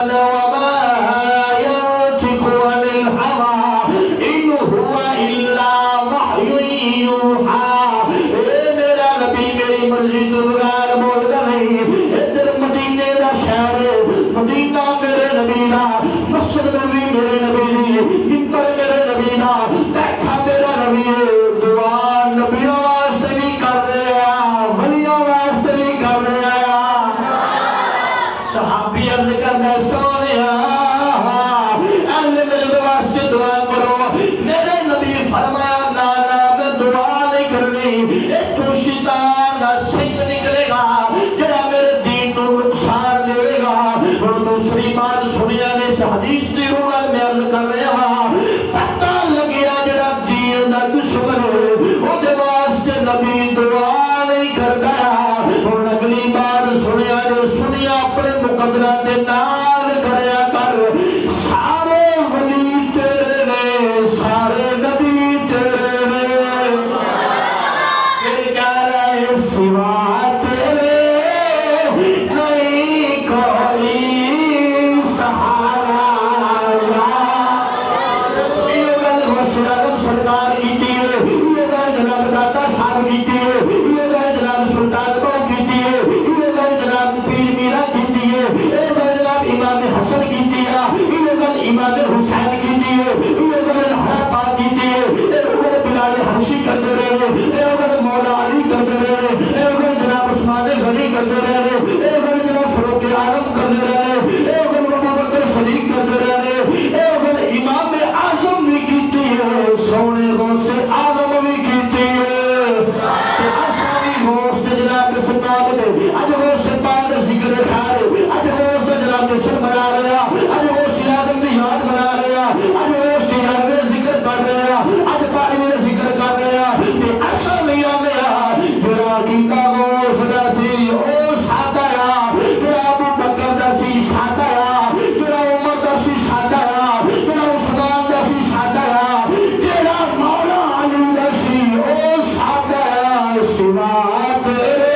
وما ينطق عن الهوى إن هو إلا وحي يوحى اے میرا نبی میری مرضی تو بغیر بولتا نہیں ادھر مدینے دا شہر مدینہ میرے نبی دا مسجد نبی میرے نبی دی منبر میرے نبی دا بیٹھا میرا نبی دعا نبی واسطے بھی کر رہا ولیوں واسطے بھی کر رہا صحابی عرض کرنا سونیا اہل میرے واسطے دعا کرو میرے نبی فرمایا نانا میں دعا نہیں کرنی ایک تو شیطان دا سنگ نکلے گا جڑا میرے دین کو نقصان دے گا اور دوسری بات سنیا نے اس حدیث دی روح میں عرض کر رہا پتہ لگیا جڑا دین دا دشمن او دے واسطے نبی دعا نہیں کرتا اور اگلی بات سنیا اپنے مقدرہ دے نال کریا کر سارے ولی تیرے نے سارے نبی تیرے نے پھر کہہ رہے سوا تیرے نہیں کوئی سہارا یہ گل مسجد اعظم سرکار کی تھی یہ گل جناب داتا صاحب کی تھی یہ گل جناب سلطان کو کی تھی یہ گل جناب پیر میرا کی تھی یہ گل جناب امام حسن کی تھی یہ گل امام حسین کی تھی یہ گل حرپا کی تھی یہ گل بلال حبشی کرتے رہے یہ گل مولا علی کرتے رہے یہ گل جناب عثمان غنی کرتے رہے یہ گل جناب فاروق اعظم کرتے رہے یہ گل ابو بکر صدیق کرتے رہے یہ گل امام اعظم بھی کی تھی سونے غوث اعظم بھی کی تھی آسانی غوث جناب سپاہ دے اج غوث پاک دا ذکر خیر اج غوث جناب جشن منا رہا اج غوث اعظم دی یاد منا رہا اج غوث دی یاد ذکر کر رہا اج پاک میں ذکر کر رہا تے اصل میاں میرا جڑا کیتا غوث دا سی او سادہ جڑا ابو بکر دا سی سادہ جڑا عمر دا سی سادہ جڑا عثمان دا سی سادہ جڑا مولا علی دا سی او سادہ سوا تیرے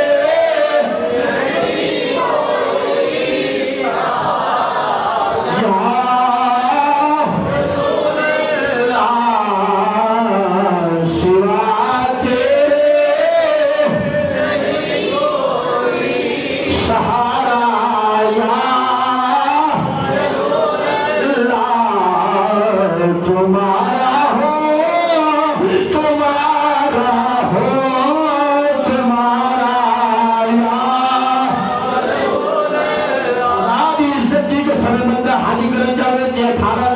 حاجی کرن جاوے تے 18